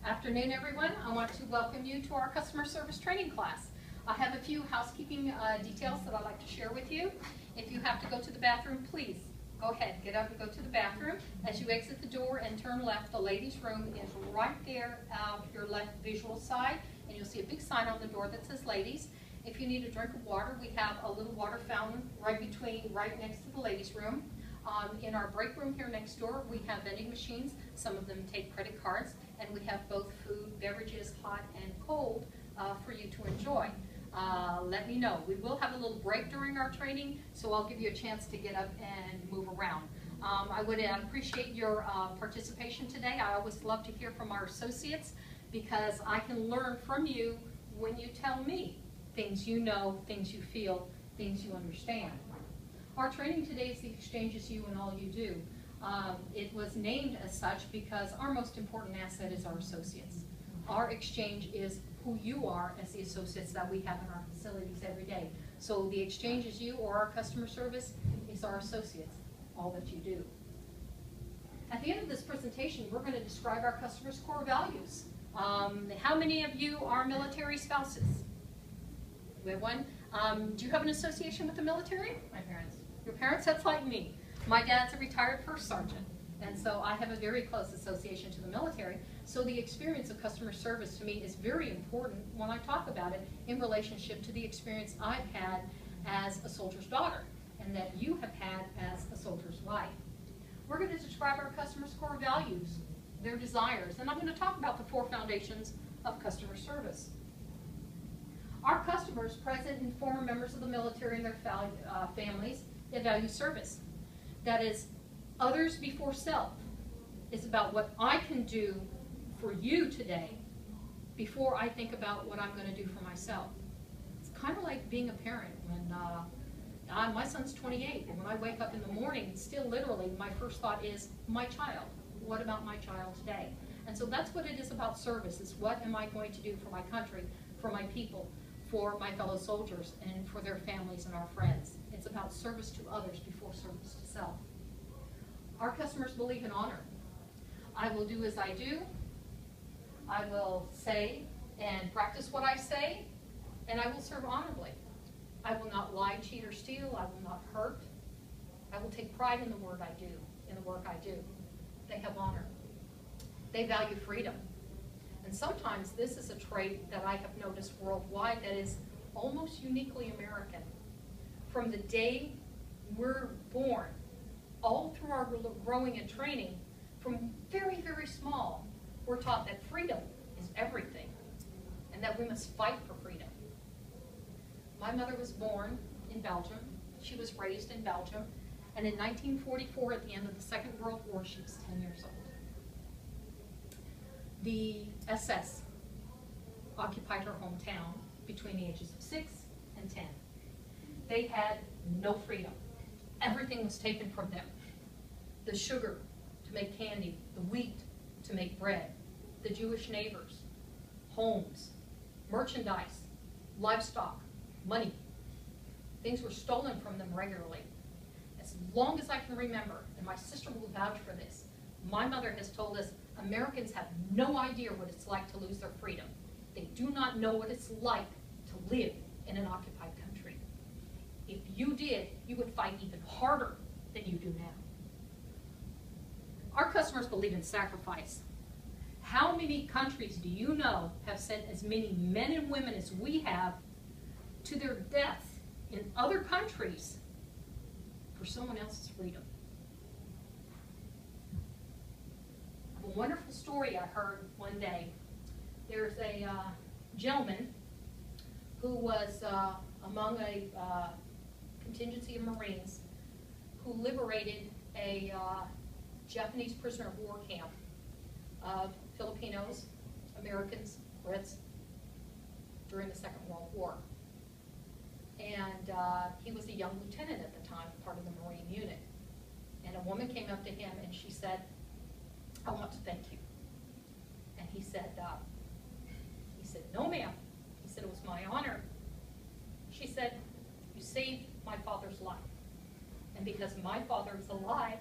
Afternoon, everyone. I want to welcome you to our customer service training class. I have a few housekeeping details that I'd like to share with you. If you have to go to the bathroom, please go ahead, get up and go to the bathroom. As you exit the door and turn left, the ladies' room is right there out your left visual side, and you'll see a big sign on the door that says ladies. If you need a drink of water, we have a little water fountain right next to the ladies' room. In our break room here next door, we have vending machines. Some of them take credit cards, and we have both food, beverages, hot and cold, for you to enjoy. Let me know. We will have a little break during our training, so I'll give you a chance to get up and move around. I would appreciate your participation today. I always love to hear from our associates because I can learn from you when you tell me things you know, things you feel, things you understand. Our training today is The Exchange is You and All You Do. It was named as such because our most important asset is our associates. Our exchange is who you are as the associates that we have in our facilities every day. So the exchange is you, or our customer service is our associates, all that you do. At the end of this presentation, we're going to describe our customers' core values. How many of you are military spouses? We have one. Do you have an association with the military? My parents. Your parents? That's like me. My dad's a retired first sergeant, and so I have a very close association to the military. So the experience of customer service to me is very important when I talk about it in relationship to the experience I've had as a soldier's daughter and that you have had as a soldier's wife. We're going to describe our customers' core values, their desires, and I'm going to talk about the 4 foundations of customer service. Our customers, present and former members of the military and their families, they value service. That is, others before self. It's about what I can do for you today before I think about what I'm going to do for myself. It's kind of like being a parent. When my son's 28, and when I wake up in the morning, still literally my first thought is my child. What about my child today? And so that's what it is about service. It's what am I going to do for my country, for my people, for my fellow soldiers, and for their families and our friends. It's about service to others before service to self. Our customers believe in honor. I will do as I do. I will say and practice what I say, and I will serve honorably. I will not lie, cheat, or steal. I will not hurt. I will take pride in the work I do. They have honor. They value freedom. And sometimes this is a trait that I have noticed worldwide that is almost uniquely American. From the day we're born, all through our growing and training, from very, very small, we're taught that freedom is everything and that we must fight for freedom. My mother was born in Belgium. She was raised in Belgium. And in 1944, at the end of the Second World War, she was 10 years old. The SS occupied her hometown between the ages of 6 and 10. They had no freedom. Everything was taken from them. The sugar to make candy, the wheat to make bread, the Jewish neighbors, homes, merchandise, livestock, money. Things were stolen from them regularly. As long as I can remember, and my sister will vouch for this, my mother has told us Americans have no idea what it's like to lose their freedom. They do not know what it's like to live in an occupied country. If you did, you would fight even harder than you do now. Our customers believe in sacrifice. How many countries do you know have sent as many men and women as we have to their deaths in other countries for someone else's freedom? A wonderful story I heard one day. There's a gentleman who was among a contingency of Marines who liberated a Japanese prisoner of war camp of Filipinos, Americans, Brits during the Second World War. And he was a young lieutenant at the time, part of the Marine unit. And a woman came up to him and she said, "I want to thank you." And he said, "No, ma'am." He said, "It was my honor." She said, "You saved my father's life. And because my father is alive,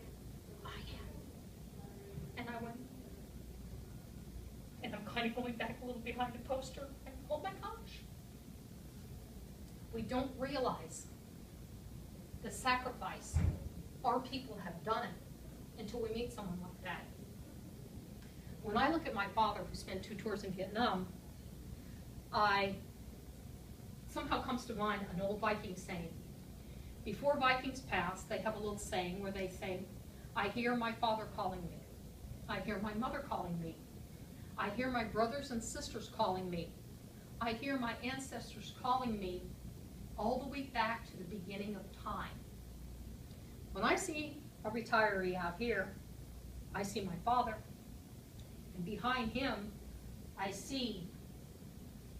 I am." And I went, and I'm kind kind of going back a little behind the poster, and oh my gosh. We don't realize the sacrifice our people have done until we meet someone like that. When I look at my father, who spent 2 tours in Vietnam, somehow comes to mind an old Viking saying. Before Vikings passed, they have a little saying where they say, I hear my father calling me. I hear my mother calling me. I hear my brothers and sisters calling me. I hear my ancestors calling me all the way back to the beginning of time. When I see a retiree out here, I see my father, and behind him, I see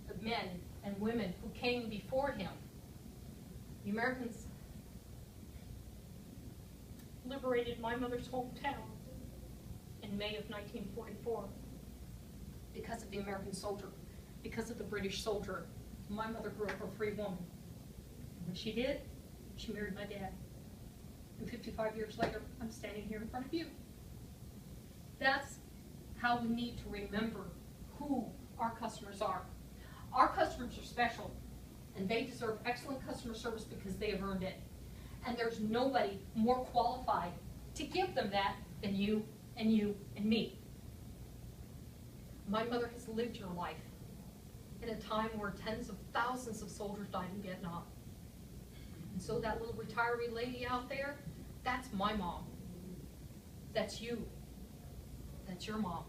the men and women who came before him. The Americans liberated my mother's hometown in May of 1944 because of the American soldier, because of the British soldier. My mother grew up a free woman. And when she did, she married my dad. And 55 years later, I'm standing here in front of you. That's how we need to remember who our customers are. Our customers are special, and they deserve excellent customer service because they have earned it. And there's nobody more qualified to give them that than you and you and me. My mother has lived your life in a time where tens of thousands of soldiers died in Vietnam. And so that little retiree lady out there, that's my mom. That's you. That's your mom.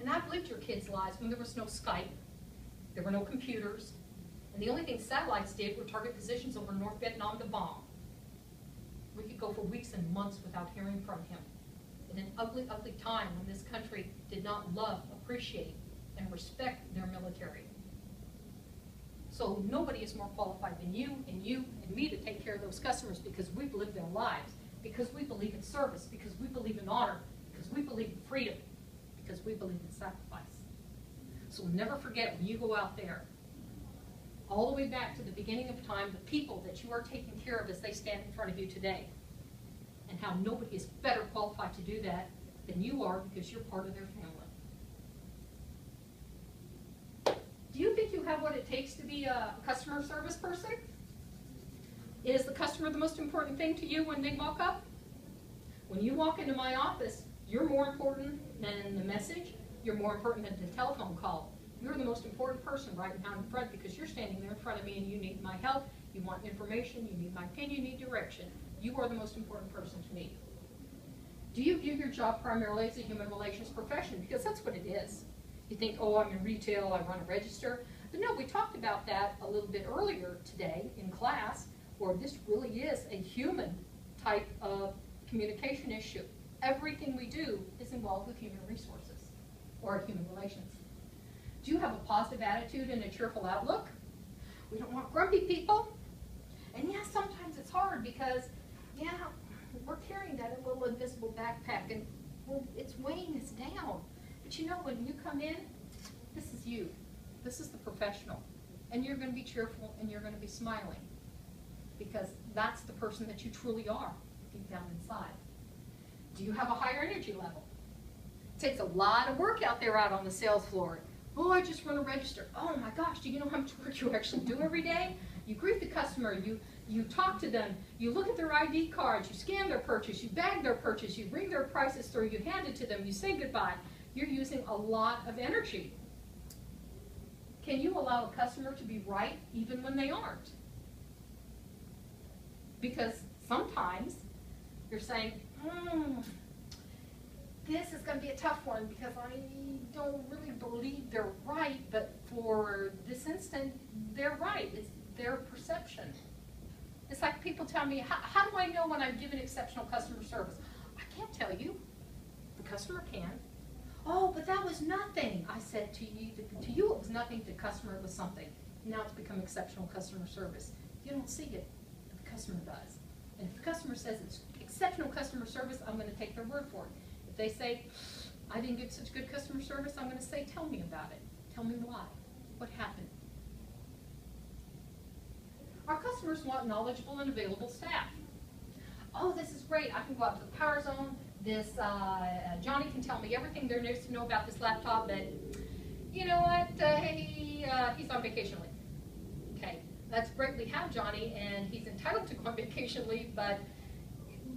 And I've lived your kids' lives when there was no Skype, there were no computers, and the only thing satellites did were target positions over North Vietnam to bomb. We could go for weeks and months without hearing from him. In an ugly, ugly time when this country did not love, appreciate, and respect their military. So nobody is more qualified than you and me to take care of those customers because we've lived their lives, because we believe in service, because we believe in honor, because we believe in freedom, because we believe in sacrifice. So never forget when you go out there, all the way back to the beginning of time, the people that you are taking care of as they stand in front of you today, and how nobody is better qualified to do that than you are because you're part of their family. Do you think you have what it takes to be a customer service person? Is the customer the most important thing to you when they walk up? When you walk into my office, you're more important than the message, you're more important than the telephone call. You're the most important person right now in front because you're standing there in front of me and you need my help, you want information, you need my opinion, you need direction. You are the most important person to me. Do you view your job primarily as a human relations profession? Because that's what it is. You think, oh, I'm in retail, I run a register. But no, we talked about that a little bit earlier today in class, where this really is a human type of communication issue. Everything we do is involved with human resources or human relations. Do you have a positive attitude and a cheerful outlook? We don't want grumpy people. And yeah, sometimes it's hard because, yeah, we're carrying that little invisible backpack and it's weighing us down. But you know, when you come in, this is you. This is the professional. And you're going to be cheerful and you're going to be smiling because that's the person that you truly are deep down inside. Do you have a higher energy level? It takes a lot of work out there out on the sales floor. Oh, I just run a register. Oh my gosh, do you know how much work you actually do every day? You greet the customer, you talk to them, you look at their ID cards, you scan their purchase, you bag their purchase, you bring their prices through, you hand it to them, you say goodbye. You're using a lot of energy. Can you allow a customer to be right even when they aren't? Because sometimes you're saying, this is going to be a tough one because I don't really believe they're right, but for this instant, they're right. It's their perception. It's like people tell me, how do I know when I'm giving exceptional customer service? I can't tell you. The customer can. Oh, but that was nothing. I said to you it was nothing, to the customer it was something. Now it's become exceptional customer service. You don't see it, but the customer does. And if the customer says it's exceptional customer service, I'm going to take their word for it. If they say, I didn't get such good customer service, I'm going to say, tell me about it. Tell me why. What happened? Our customers want knowledgeable and available staff. Oh, this is great. I can go out to the power zone. This Johnny can tell me everything there needs to know about this laptop, but you know what, he's on vacation leave. Okay, that's great, we have Johnny, and he's entitled to go on vacation leave, but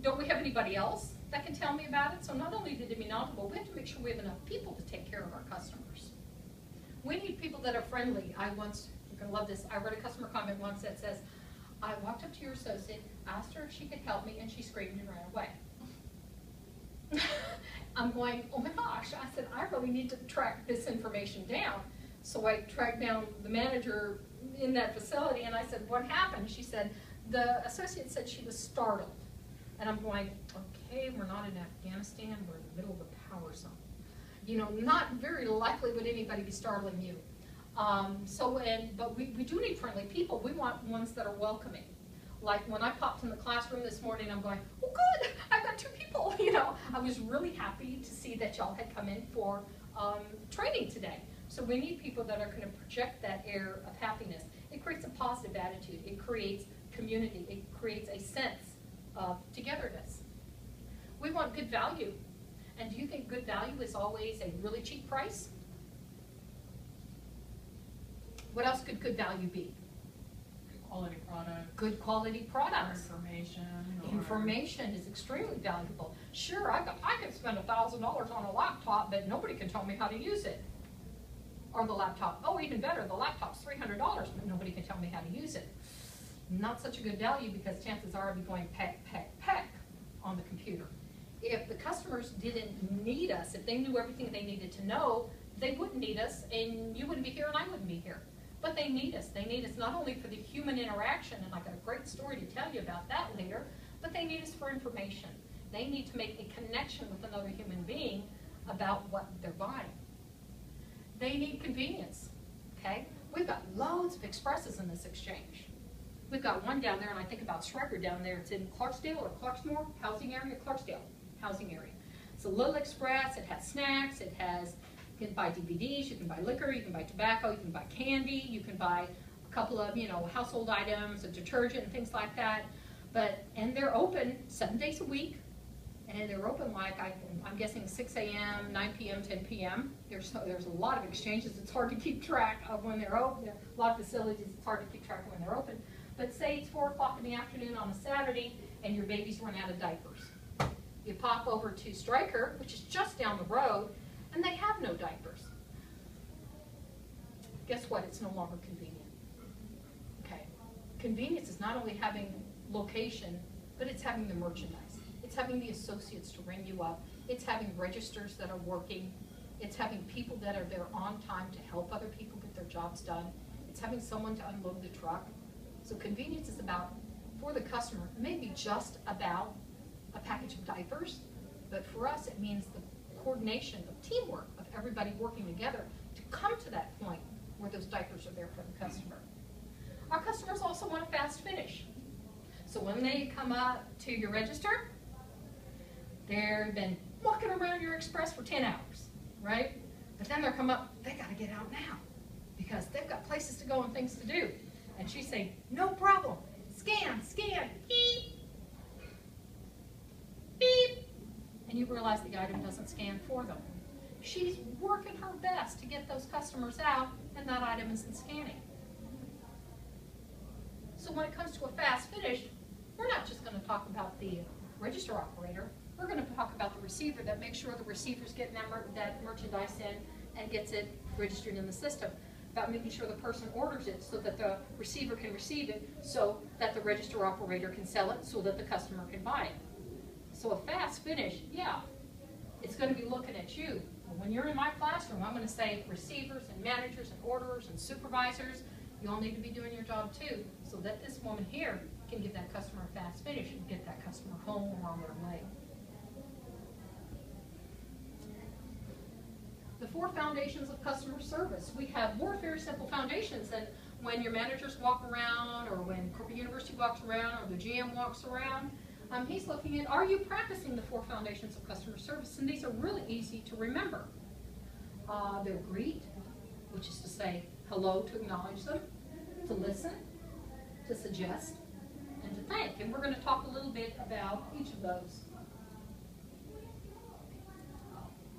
don't we have anybody else that can tell me about it? So not only did it be knowledgeable, we have to make sure we have enough people to take care of our customers. We need people that are friendly. You're gonna love this, I read a customer comment once that says, I walked up to your associate, asked her if she could help me, and she screamed and ran away. I'm going, oh my gosh, I said, I really need to track this information down. So I tracked down the manager in that facility, and I said, what happened? She said, the associate said she was startled. And I'm going, okay, we're not in Afghanistan, we're in the middle of a power zone. You know, not very likely would anybody be startling you. But we do need friendly people. We want ones that are welcoming. Like when I popped in the classroom this morning, I'm going, oh good, I've got 2 people, you know. I was really happy to see that y'all had come in for training today. So we need people that are going to project that air of happiness. It creates a positive attitude. It creates community. It creates a sense of togetherness. We want good value. And do you think good value is always a really cheap price? What else could good value be? Quality product. Good quality products. Information. Information is extremely valuable. Sure, I could spend $1,000 on a laptop, but nobody can tell me how to use it. Or the laptop, oh, even better, the laptop's $300, but nobody can tell me how to use it. Not such a good value, because chances are I'll be going peck, peck, peck on the computer. If the customers didn't need us, if they knew everything they needed to know, they wouldn't need us, and you wouldn't be here and I wouldn't be here. But they need us. They need us not only for the human interaction, and I got a great story to tell you about that later, but they need us for information. They need to make a connection with another human being about what they're buying. They need convenience, okay? We've got loads of expresses in this exchange. We've got one down there, and I think about Schrecker down there. It's in Clarksdale or Clarksmore, housing area, Clarksdale, housing area. It's a little express. It has snacks. It has, you can buy DVDs, you can buy liquor, you can buy tobacco, you can buy candy, you can buy a couple of, household items, a detergent and things like that. And they're open 7 days a week. And they're open like, I'm guessing 6 a.m., 9 p.m., 10 p.m. There's a lot of exchanges. It's hard to keep track of when they're open. A lot of facilities, it's hard to keep track of when they're open. But say it's 4 o'clock in the afternoon on a Saturday and your baby's run out of diapers. You pop over to Stryker, which is just down the road, and they have no diapers. Guess what? It's no longer convenient. Okay. Convenience is not only having location, but it's having the merchandise. It's having the associates to ring you up. It's having registers that are working. It's having people that are there on time to help other people get their jobs done. It's having someone to unload the truck. So convenience is about, for the customer, maybe just about a package of diapers, but for us it means the coordination of teamwork, of everybody working together to come to that point where those diapers are there for the customer. Our customers also want a fast finish. So when they come up to your register, they've been walking around your express for 10 hours, right? But then they'll come up, they gotta get out now because they've got places to go and things to do. And she's saying, no problem, scan, scan, beep, beep. And you realize the item doesn't scan for them. She's working her best to get those customers out, and that item isn't scanning. So when it comes to a fast finish, we're not just going to talk about the register operator. We're going to talk about the receiver that makes sure the receiver's getting that merchandise in and gets it registered in the system. About making sure the person orders it so that the receiver can receive it, so that the register operator can sell it, so that the customer can buy it. So a fast finish, yeah, it's going to be looking at you. When you're in my classroom, I'm going to say receivers and managers and orderers and supervisors, you all need to be doing your job too, so that this woman here can give that customer a fast finish and get that customer home or on their way. The 4 foundations of customer service. We have more very simple foundations than when your managers walk around, or when corporate university walks around, or the GM walks around. He's looking at, are you practicing the 4 foundations of customer service? And these are really easy to remember. They're greet, which is to say hello, to acknowledge them, to listen, to suggest, and to thank. And we're going to talk a little bit about each of those.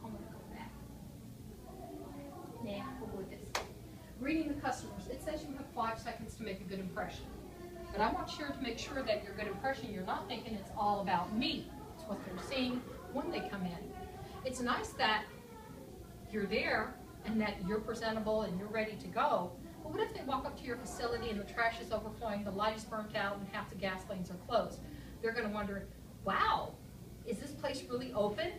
I'm going to go back. Yeah, we'll customers, it says you have 5 seconds to make a good impression. But I want you to make sure that your good impression, you're not thinking it's all about me. It's what they're seeing when they come in. It's nice that you're there and that you're presentable and you're ready to go. But what if they walk up to your facility and the trash is overflowing, the light is burnt out, and half the gas lanes are closed? They're going to wonder, wow, is this place really open?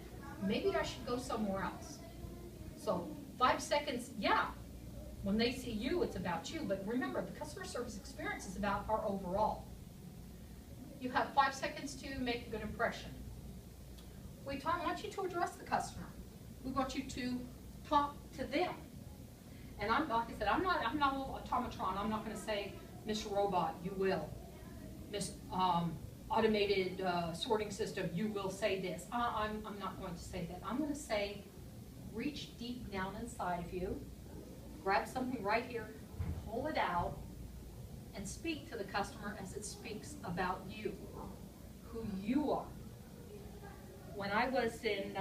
Maybe I should go somewhere else. So 5 seconds, yeah. When they see you, it's about you. But remember, the customer service experience is about our overall. You have 5 seconds to make a good impression. We want you to address the customer. We want you to talk to them. And like I said, I'm not an automatron. I'm not going to say, Mr. Robot, you will. Miss Automated Sorting System, you will say this. I'm not going to say that. I'm going to say, reach deep down inside of you, grab something right here, pull it out, and speak to the customer as it speaks about you, who you are. When I was in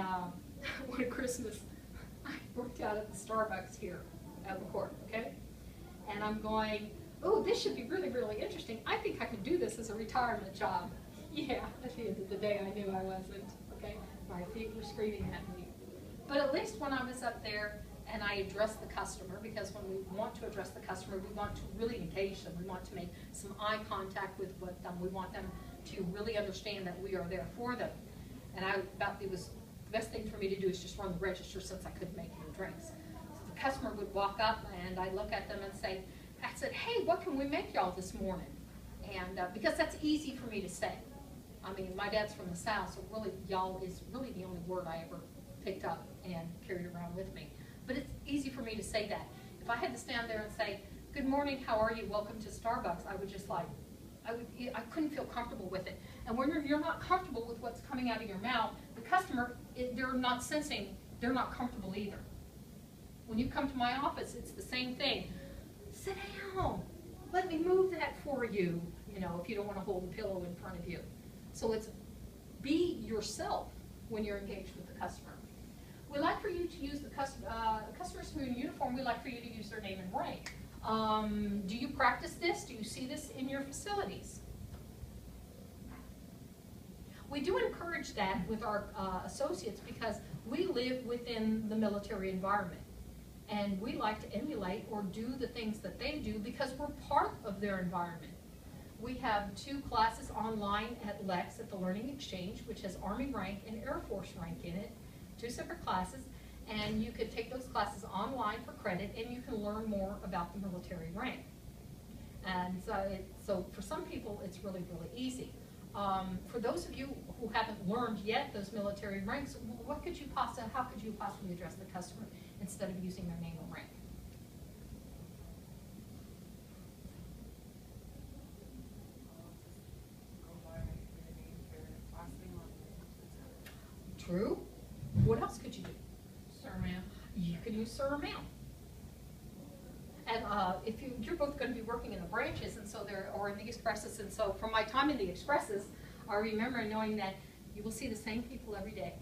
one Christmas, I worked out at the Starbucks here at the court, okay? And I'm going, oh, this should be really, really interesting. I think I could do this as a retirement job. Yeah, at the end of the day, I knew I wasn't, okay? My feet were screaming at me. But at least when I was up there and I addressed the customer, because when we want to address the customer, we want to really engage them. We want to make some eye contact with them. We want them to really understand that we are there for them. And the best thing for me to do is just run the register since I couldn't make any drinks. So the customer would walk up and I'd look at them and say, I said, hey, what can we make y'all this morning? And because that's easy for me to say. I mean, my dad's from the South, so really, y'all is really the only word I ever picked up and carried around with me. But it's easy for me to say that. If I had to stand there and say, good morning, how are you, welcome to Starbucks, I would just like, I couldn't feel comfortable with it. And when you're not comfortable with what's coming out of your mouth, the customer, they're not sensing, they're not comfortable either. When you come to my office, it's the same thing. Sit down, let me move that for you, if you don't want to hold the pillow in front of you. So it's be yourself when you're engaged with the customer. We like for you to use the customers who are in uniform, we like for you to use their name and rank. Do you practice this? Do you see this in your facilities? We do encourage that with our associates because we live within the military environment. And we like to emulate or do the things that they do because we're part of their environment. We have 2 classes online at LEX at the Learning Exchange, which has Army rank and Air Force rank in it, 2 separate classes, and you could take those classes online for credit and you can learn more about the military rank. And so for some people, it's really, really easy. For those of you who haven't learned yet those military ranks, how could you possibly address the customer instead of using their name or rank? True. What else could you do? Sir, ma'am. You could use sir or ma'am. And if you're both going to be working in the branches, and so or in the expresses, and so from my time in the expresses, I remember knowing that you will see the same people every day,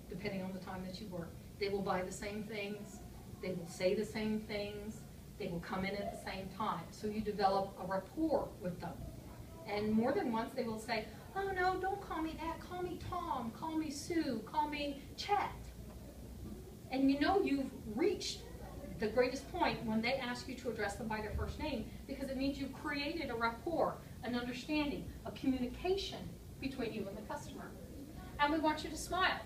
depending on the time that you work. They will buy the same things, they will say the same things, they will come in at the same time. So you develop a rapport with them. And more than once they will say, oh no, don't call me that, call me Tom, call me Sue, call me Chet. And you've reached the greatest point when they ask you to address them by their first name because it means you've created a rapport, an understanding, a communication between you and the customer. And we want you to smile,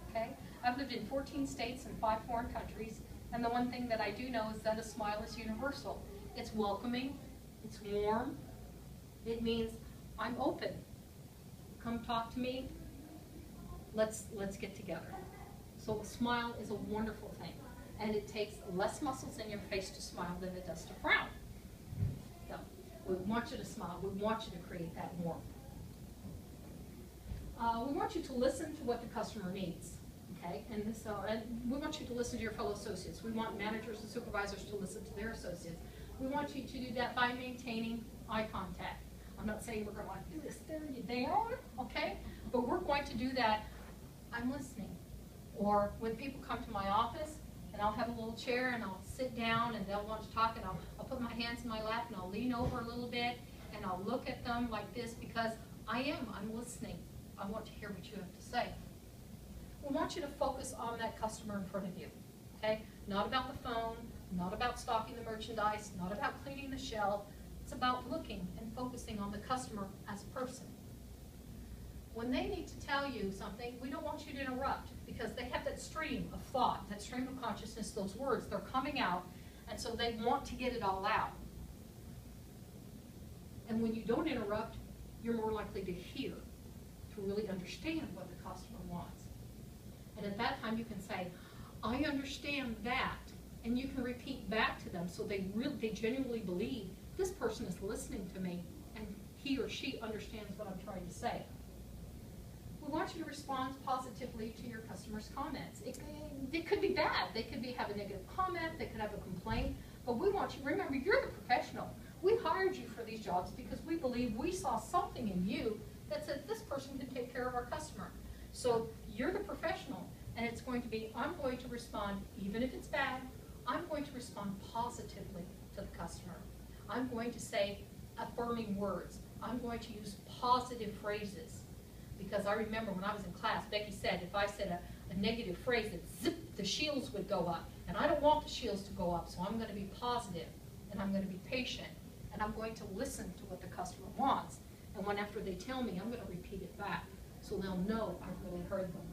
okay? I've lived in 14 states and 5 foreign countries, and the one thing that I do know is that a smile is universal. It's welcoming, it's warm, it means I'm open. Come talk to me, let's get together. So a smile is a wonderful thing, and it takes less muscles in your face to smile than it does to frown. So we want you to smile, we want you to create that warmth. We want you to listen to what the customer needs, okay? And we want you to listen to your fellow associates. We want managers and supervisors to listen to their associates. We want you to do that by maintaining eye contact. I'm not saying we're going to do this, there you down, okay? But we're going to do that, I'm listening. Or when people come to my office and I'll have a little chair and I'll sit down and they'll want to talk and I'll put my hands in my lap and I'll lean over a little bit and I'll look at them like this because I'm listening. I want to hear what you have to say. We want you to focus on that customer in front of you, okay? Not about the phone, not about stocking the merchandise, not about cleaning the shelf. It's about looking and focusing on the customer as a person. When they need to tell you something, we don't want you to interrupt because they have that stream of thought, that stream of consciousness, those words, they're coming out, and so they want to get it all out. And when you don't interrupt, you're more likely to hear, to really understand what the customer wants. And at that time you can say, I understand that, and you can repeat back to them so they genuinely believe this person is listening to me and he or she understands what I'm trying to say. We want you to respond positively to your customers' comments. It could be bad. They could have a negative comment. They could have a complaint. But we want you, remember, you're the professional. We hired you for these jobs because we believe we saw something in you that said this person can take care of our customer. So you're the professional, and it's going to be, I'm going to respond, even if it's bad, I'm going to respond positively to the customer. I'm going to say affirming words. I'm going to use positive phrases. Because I remember when I was in class, Becky said if I said a negative phrase, that zip, the shields would go up. And I don't want the shields to go up, so I'm going to be positive, and I'm going to be patient, and I'm going to listen to what the customer wants. And when after they tell me, I'm going to repeat it back, so they'll know I've really heard them.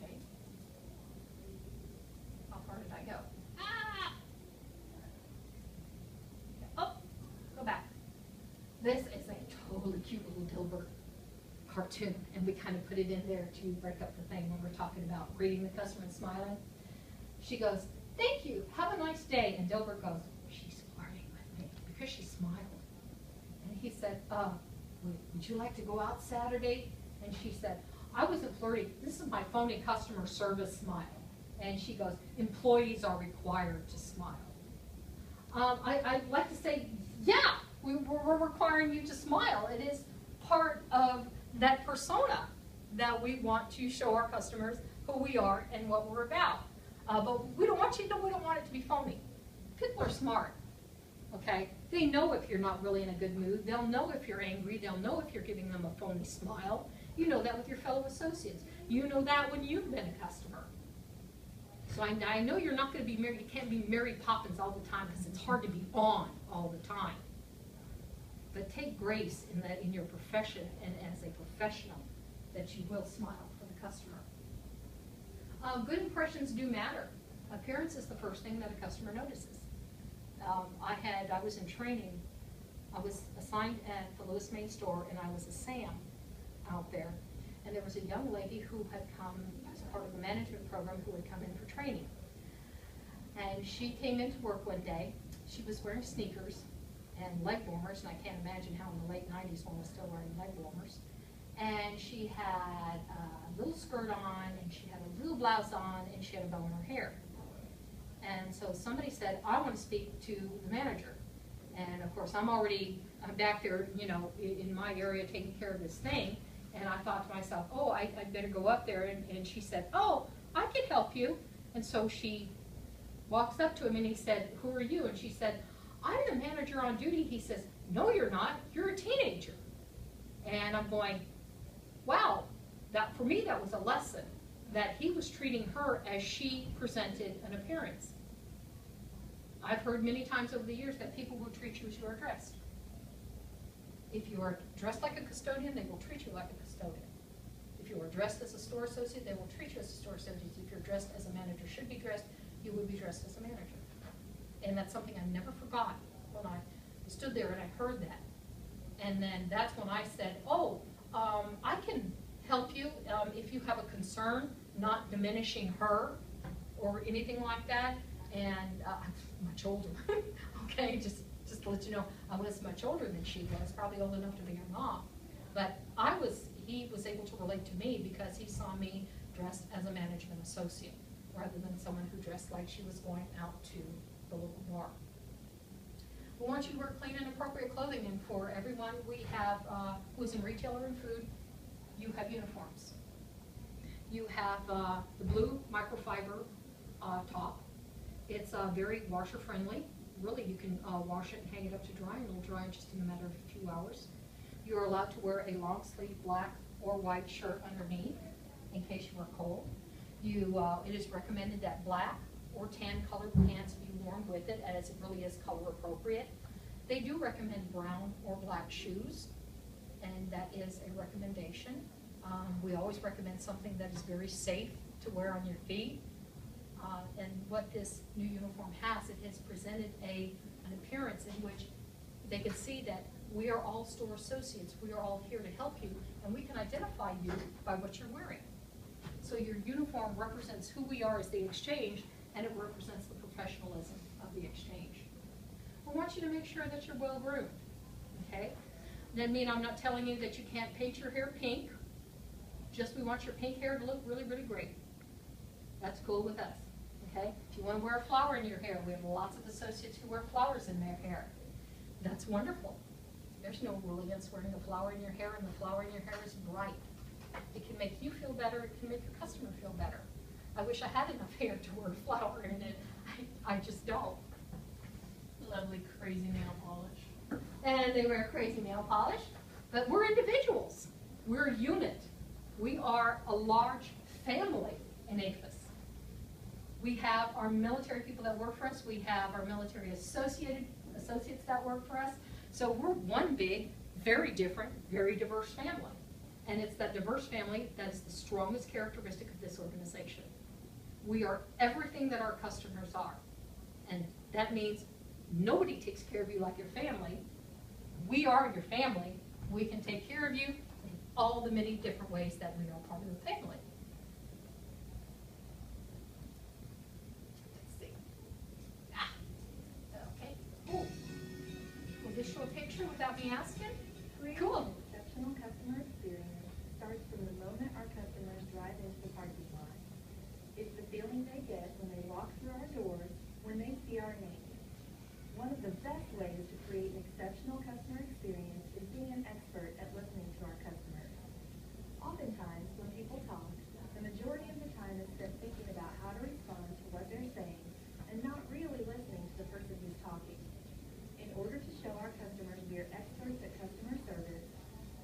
Okay. How far did I go? Ah! Oh, go back. This is a totally cute little Dilbert cartoon, and we kind of put it in there to break up the thing when we're talking about greeting the customer and smiling. She goes, thank you, have a nice day. And Dilbert goes, she's flirting with me because she smiled. And he said, would you like to go out Saturday? And she said, I wasn't flirting. This is my phony customer service smile. And she goes, employees are required to smile. I'd like to say, yeah, we're requiring you to smile. It is part of that persona that we want to show our customers who we are and what we're about. But we don't want it to be phony. People are smart, okay? They know if you're not really in a good mood. They'll know if you're angry. They'll know if you're giving them a phony smile. You know that with your fellow associates. You know that when you've been a customer. So I know you're not going to be Mary. You can't be Mary Poppins all the time because it's hard to be on all the time. But take grace in your profession and as a professional that you will smile for the customer. Good impressions do matter. Appearance is the first thing that a customer notices. I was in training. I was assigned at the Lewis Main store, and I was a SAM out there. And there was a young lady who had come as part of the management program who had come in for training. And she came into work one day. She was wearing sneakers and leg warmers, and I can't imagine how in the late 90s one was still wearing leg warmers. And she had a little skirt on, and she had a little blouse on, and she had a bow in her hair. And so somebody said, I want to speak to the manager. And of course, I'm back there, you know, in my area taking care of this thing. And I thought to myself, oh, I'd better go up there. And she said, oh, I can help you. And so she walks up to him, and he said, who are you? And she said, I'm the manager on duty. He says, no, you're not. You're a teenager. And I'm going, wow, for me that was a lesson, that he was treating her as she presented an appearance. I've heard many times over the years that people will treat you as you are dressed. If you are dressed like a custodian, they will treat you like a custodian. If you are dressed as a store associate, they will treat you as a store associate. If you're dressed as a manager should be dressed, you will be dressed as a manager. And that's something I never forgot when I stood there and I heard that. And then that's when I said, oh, I can help you if you have a concern, not diminishing her or anything like that. And I'm much older, okay, just to let you know, I was much older than she was, probably old enough to be her mom. But he was able to relate to me because he saw me dressed as a management associate rather than someone who dressed like she was going out to the local bar. We want you to wear clean and appropriate clothing, and for everyone we have who's in retail or in food, you have uniforms. You have the blue microfiber top. It's very washer friendly. Really, you can wash it and hang it up to dry, and it'll dry in just in a matter of a few hours. You're allowed to wear a long sleeve black or white shirt underneath in case you are cold. It is recommended that black or tan colored pants be worn with it, as it really is color appropriate. They do recommend brown or black shoes, and that is a recommendation. We always recommend something that is very safe to wear on your feet. And what this new uniform has, it has presented an appearance in which they can see that we are all store associates. We are all here to help you, and we can identify you by what you're wearing. So your uniform represents who we are as the exchange, and it represents the professionalism of the exchange. I want you to make sure that you're well groomed, okay? That means I'm not telling you that you can't paint your hair pink. Just we want your pink hair to look really, really great. That's cool with us, okay? If you want to wear a flower in your hair, we have lots of associates who wear flowers in their hair. That's wonderful. There's no rule against wearing a flower in your hair, and the flower in your hair is bright. It can make you feel better. It can make your customer feel better. I wish I had enough hair to wear a flower in it. I just don't. Lovely crazy nail polish. And they wear crazy nail polish, but we're individuals. We're a unit. We are a large family in APHIS. We have our military people that work for us. We have our military associates that work for us. So we're one big, very different, very diverse family. And it's that diverse family that is the strongest characteristic of this organization. We are everything that our customers are. And that means nobody takes care of you like your family. We are your family. We can take care of you in all the many different ways that we are part of the family. Let's see. Okay. Cool. Will this show a picture without me asking? Cool. Exceptional customer experience starts from the moment our customers drive into the parking lot. It's the feeling they get when they walk through our doors, when they see our name. One of the best ways to create an exceptional customer experience is being an expert at listening to our customers. Oftentimes, when people talk, the majority of the time is spent thinking about how to respond to what they're saying and not really listening to the person who's talking. In order to show our customers we are experts at customer service,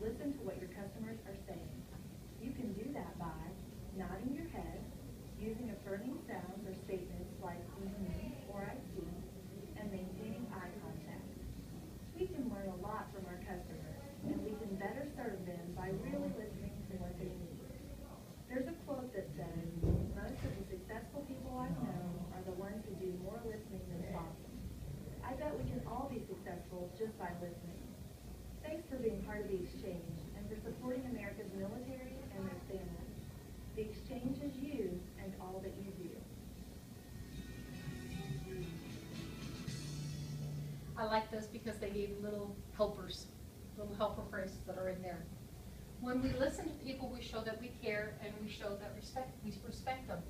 listen to what your customers are saying. You can do that by nodding your head, using affirming sounds or statements like or I see, and maintaining eye contact. We can learn a lot from our customers, and we can better serve them by really listening to what they need. There's a quote that says, most of the successful people I've known are the ones who do more listening than talking. I bet we can all be successful just by listening. Thanks for being part of the exchange and for supporting America's military and their families. The exchange is you and all that you do. I like those because they gave little helper phrases that are in there. When we listen to people, we show that we care and we show that we respect them.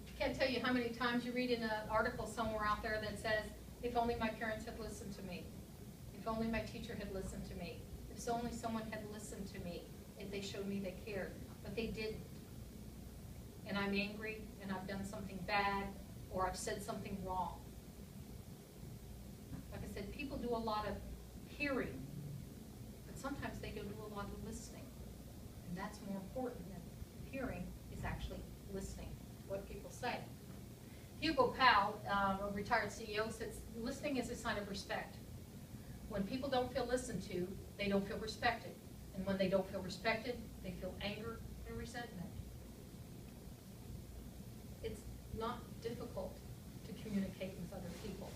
I can't tell you how many times you read in an article somewhere out there that says, if only my parents had listened to me. If only my teacher had listened to me. If only someone had listened to me. If they showed me they cared. But they didn't. And I'm angry and I've done something bad or I've said something wrong. Like I said, people do a lot of hearing, but sometimes they don't do a lot of listening. And that's more important than hearing is actually listening to what people say. Hugo Powell, a retired CEO, says listening is a sign of respect. When people don't feel listened to, they don't feel respected. And when they don't feel respected, they feel anger and resentment. It's not difficult to communicate with other people.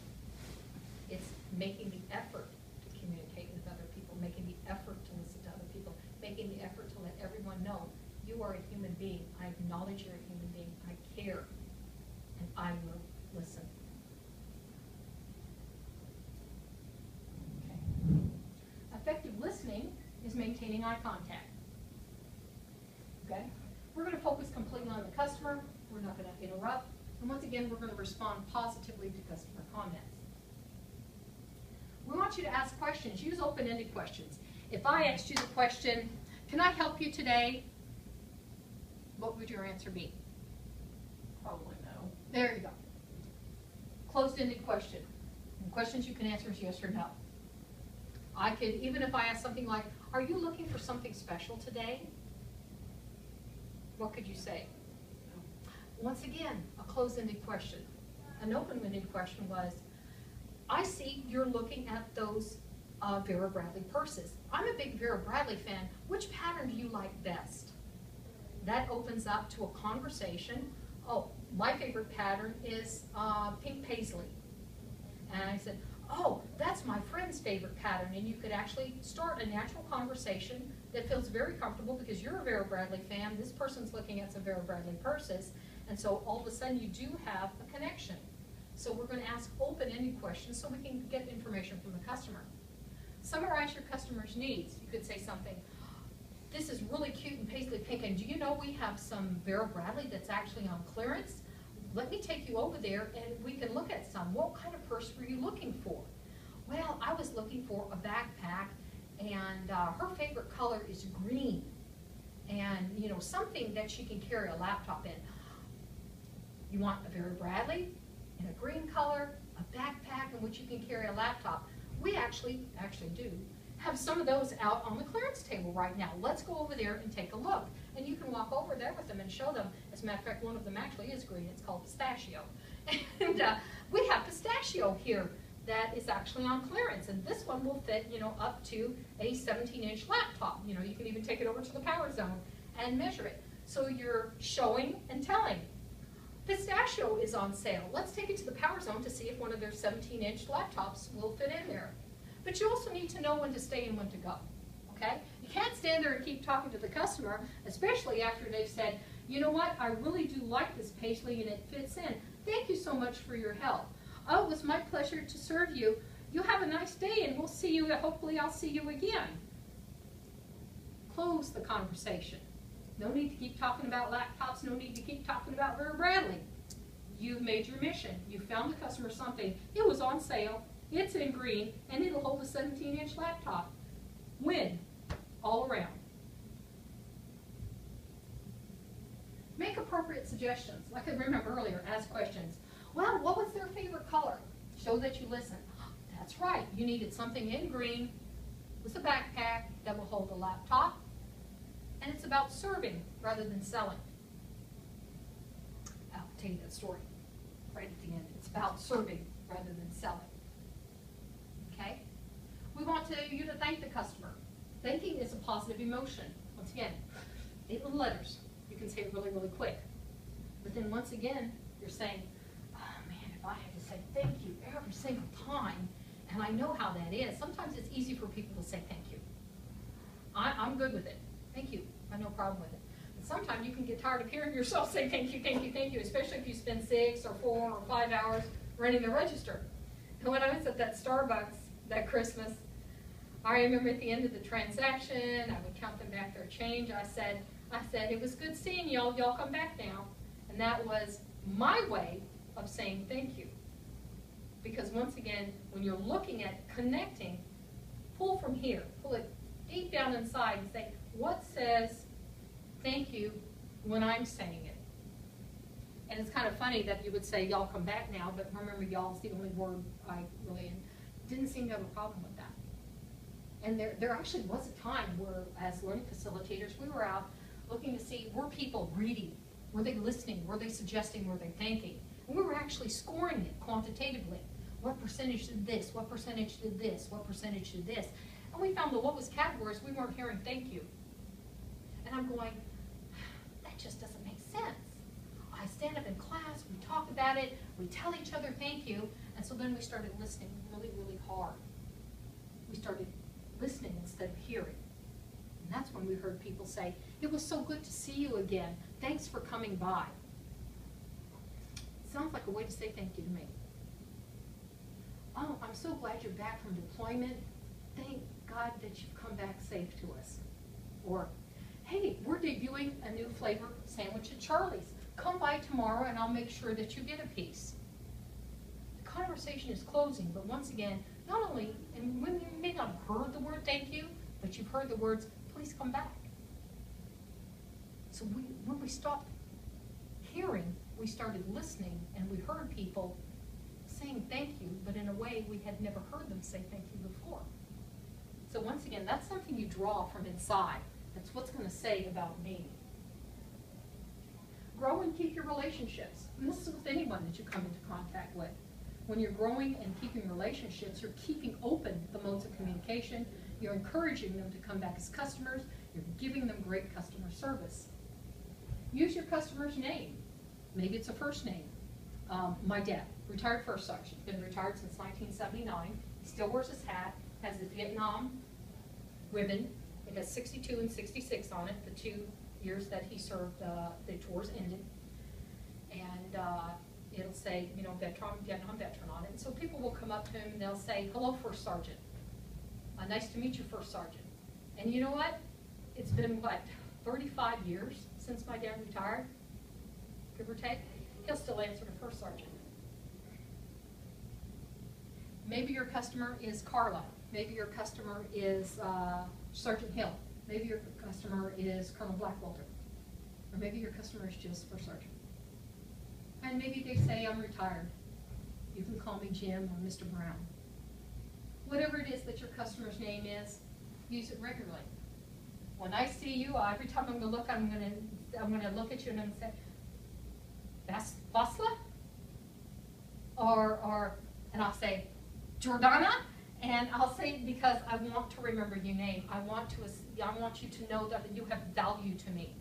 It's making the effort to communicate with other people, making the effort to listen to other people, making the effort to let everyone know you are a human being. I acknowledge you're a human being. I care, and I will listen. Okay. Effective listening is maintaining eye contact. Okay? We're going to focus completely on the customer. We're not going to interrupt. And once again, we're going to respond positively to customer comments. We want you to ask questions. Use open-ended questions. If I asked you the question, can I help you today? would your answer be? Probably no. There you go. Closed-ended question. And questions you can answer is yes or no. I could, even if I ask something like, are you looking for something special today? What could you say? Once again, a closed-ended question. An open-ended question was, I see you're looking at those Vera Bradley purses. I'm a big Vera Bradley fan. Which pattern do you like best? That opens up to a conversation. Oh, my favorite pattern is pink paisley. And I said, oh, that's my friend's favorite pattern. And you could actually start a natural conversation that feels very comfortable because you're a Vera Bradley fan. This person's looking at some Vera Bradley purses. And so all of a sudden you do have a connection. So we're going to ask open-ended questions so we can get information from the customer. Summarize your customer's needs. You could say something, this is really cute and paisley pink, and do you know we have some Vera Bradley that's actually on clearance? Let me take you over there and we can look at some. What kind of purse were you looking for? Well, I was looking for a backpack, and her favorite color is green. And, you know, something that she can carry a laptop in. You want a Vera Bradley in a green color, a backpack in which you can carry a laptop. We actually do have some of those out on the clearance table right now. Let's go over there and take a look. And you can walk over there with them and show them. As a matter of fact, one of them actually is green. It's called pistachio. And we have pistachio here that is actually on clearance. And this one will fit, you know, up to a 17-inch laptop. You know, you can even take it over to the power zone and measure it. So you're showing and telling. Pistachio is on sale. Let's take it to the power zone to see if one of their 17-inch laptops will fit in there. But you also need to know when to stay and when to go, okay? You can't stand there and keep talking to the customer, especially after they've said, you know what, I really do like this paisley and it fits in. Thank you so much for your help. Oh, it was my pleasure to serve you. You have a nice day and we'll see you, hopefully I'll see you again. Close the conversation. No need to keep talking about laptops, no need to keep talking about Vera Bradley. You've made your mission. You found the customer something. It was on sale, it's in green, and it'll hold a 17-inch laptop. Win all around. Make appropriate suggestions. Like I remember earlier, ask questions. Well, what was their favorite color? Show that you listen. That's right, you needed something in green with a backpack that will hold a laptop. And it's about serving rather than selling. I'll tell you that story right at the end. It's about serving rather than selling. Okay? We want you to thank the customer. Thanking is a positive emotion. Once again, 8 little letters. You can say it really, really quick. But then once again, you're saying, oh man, if I had to say thank you every single time, and I know how that is, sometimes it's easy for people to say thank you. I'm good with it. Thank you. I have no problem with it. But sometimes you can get tired of hearing yourself say thank you, thank you, thank you, especially if you spend 6 or 4 or 5 hours running the register. And when I was at that Starbucks that Christmas, I remember at the end of the transaction, I would count them back their change. I said, it was good seeing y'all. Y'all come back now. And that was my way of saying thank you. Because once again, when you're looking at connecting, pull from here, pull it deep down inside and say, what says thank you when I'm saying it? And it's kind of funny that you would say, y'all come back now, but remember, y'all's the only word I really didn't seem to have a problem with that. And there actually was a time where, as learning facilitators, we were out looking to see, were people reading? Were they listening? Were they suggesting? Were they thinking? And we were actually scoring it quantitatively. What percentage did this? What percentage did this? What percentage did this? And we found the lowest categories, we weren't hearing thank you. And I'm going, that just doesn't make sense. I stand up in class, we talk about it, we tell each other thank you, and so then we started listening really, really hard. We started listening instead of hearing. And that's when we heard people say, it was so good to see you again. Thanks for coming by. Sounds like a way to say thank you to me. Oh, I'm so glad you're back from deployment. Thank God that you've come back safe to us. Or, hey, we're debuting a new flavor sandwich at Charlie's. Come by tomorrow and I'll make sure that you get a piece. The conversation is closing, but once again, not only, and when you may not have heard the word thank you, but you've heard the words, please come back. So when we stop hearing, we started listening, and we heard people saying thank you, but in a way we had never heard them say thank you before. So once again, that's something you draw from inside. That's what's going to say about me. Grow and keep your relationships. And this is with anyone that you come into contact with. When you're growing and keeping relationships, you're keeping open the modes of communication. You're encouraging them to come back as customers. You're giving them great customer service. Use your customer's name. Maybe it's a first name. My dad, retired first sergeant, been retired since 1979. He still wears his hat, has the Vietnam ribbon. It has 62 and 66 on it, the 2 years that he served, the tours ended. And it'll say, you know, Vietnam veteran on it. And so people will come up to him and they'll say, hello, First Sergeant. Nice to meet you, First Sergeant. And you know what? It's been, what, 35 years since my dad retired, give or take. He'll still answer to First Sergeant. Maybe your customer is Carla. Maybe your customer is Sergeant Hill. Maybe your customer is Colonel Blackwelder. Or maybe your customer is just First Sergeant. And maybe they say, I'm retired. You can call me Jim or Mr. Brown. Whatever it is that your customer's name is, use it regularly. When I see you, every time I'm going to look, I'm going to look at you and I'm going to say, Vasla? And I'll say, Jordana? And I'll say it because I want to remember your name. I want you to know that you have value to me.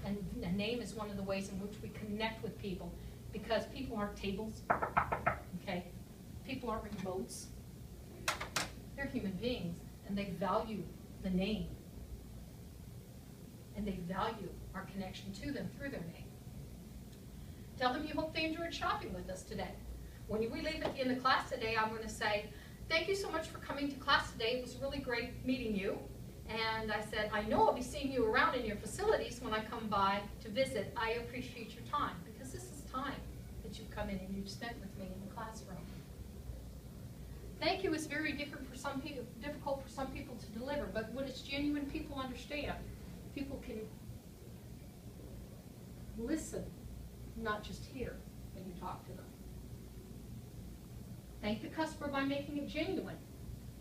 And a name is one of the ways in which we connect with people, because people aren't tables, okay? People aren't remotes. They're human beings, and they value the name. And they value our connection to them through their name. Tell them you hope they enjoyed shopping with us today. When we leave at the end of class today, I'm going to say, thank you so much for coming to class today. It was really great meeting you. And I said, I know I'll be seeing you around in your facilities when I come by to visit. I appreciate your time, because this is time that you've come in and you've spent with me in the classroom. Thank you is very different for some people, difficult for some people to deliver, but when it's genuine, people understand. People can listen, not just hear when you talk to them. Thank the customer by making it genuine.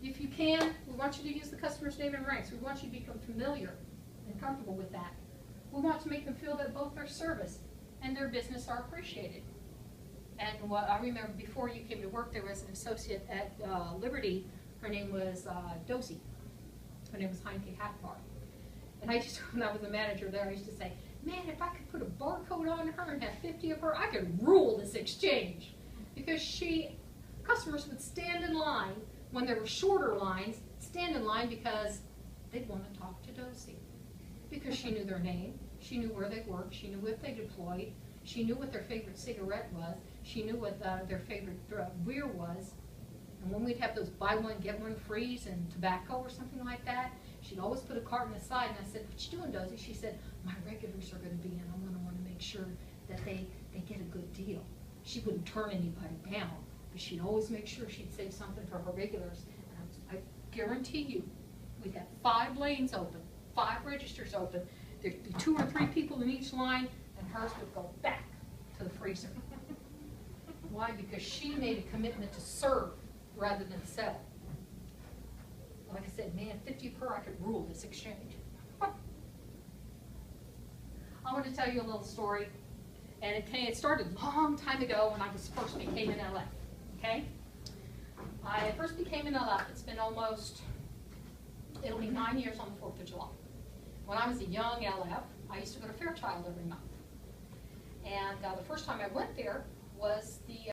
If you can, we want you to use the customer's name and ranks. We want you to become familiar and comfortable with that. We want to make them feel that both their service and their business are appreciated. And what I remember before you came to work, there was an associate at Liberty. Her name was Dosey. Her name was Heinke Hackbar. And I just, when I was a manager there, I used to say, man, if I could put a barcode on her and have 50 of her, I could rule this exchange. Because customers would stand in line when there were shorter lines, stand in line because they'd want to talk to Dosey. Because she knew their name, she knew where they worked, she knew if they deployed, she knew what their favorite cigarette was, she knew what their favorite beer was. And when we'd have those buy one, get one frees and tobacco or something like that, she'd always put a carton aside, and I said, what you doing, Dosey? She said, my regulars are going to be in. I'm going to want to make sure that they get a good deal. She wouldn't turn anybody down, but she'd always make sure she'd save something for her regulars. And I guarantee you, we'd have 5 lanes open, 5 registers open. There'd be 2 or 3 people in each line, and hers would go back to the freezer. Why? Because she made a commitment to serve rather than sell. Like I said, man, 50 per, I could rule this exchange. I want to tell you a little story, and it started a long time ago when I first became an LF, okay? I first became an LF, it's been it'll be 9 years on the 4th of July. When I was a young LF, I used to go to Fairchild every month. And the first time I went there was the